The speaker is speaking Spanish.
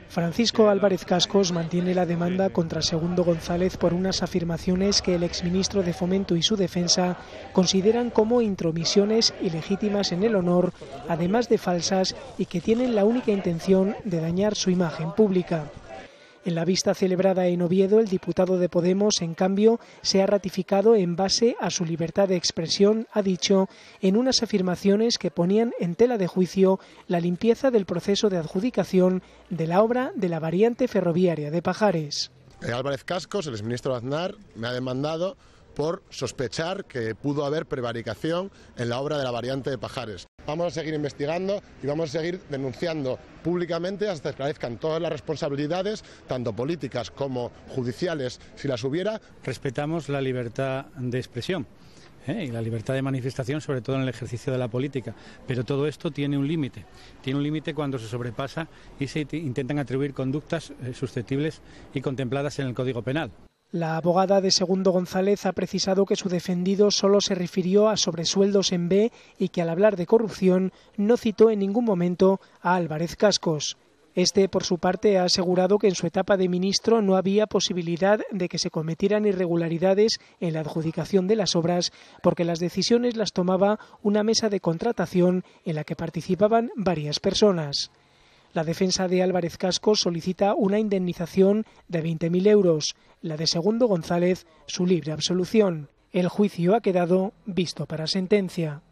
Francisco Álvarez Cascos mantiene la demanda contra Segundo González por unas afirmaciones que el exministro de Fomento y su defensa consideran como intromisiones ilegítimas en el honor, además de falsas, y que tienen la única intención de dañar su imagen pública. En la vista celebrada en Oviedo, el diputado de Podemos, en cambio, se ha ratificado en base a su libertad de expresión, ha dicho, en unas afirmaciones que ponían en tela de juicio la limpieza del proceso de adjudicación de la obra de la variante ferroviaria de Pajares. Álvarez Cascos, el exministro de Aznar, me ha demandado por sospechar que pudo haber prevaricación en la obra de la variante de Pajares. Vamos a seguir investigando y vamos a seguir denunciando públicamente hasta que esclarezcan todas las responsabilidades, tanto políticas como judiciales, si las hubiera. Respetamos la libertad de expresión y la libertad de manifestación, sobre todo en el ejercicio de la política, pero todo esto tiene un límite. Tiene un límite cuando se sobrepasa y se intentan atribuir conductas susceptibles y contempladas en el Código Penal. La abogada de Segundo González ha precisado que su defendido solo se refirió a sobresueldos en B y que al hablar de corrupción no citó en ningún momento a Álvarez Cascos. Este, por su parte, ha asegurado que en su etapa de ministro no había posibilidad de que se cometieran irregularidades en la adjudicación de las obras porque las decisiones las tomaba una mesa de contratación en la que participaban varias personas. La defensa de Álvarez Cascos solicita una indemnización de 20.000 euros, la de Segundo González su libre absolución. El juicio ha quedado visto para sentencia.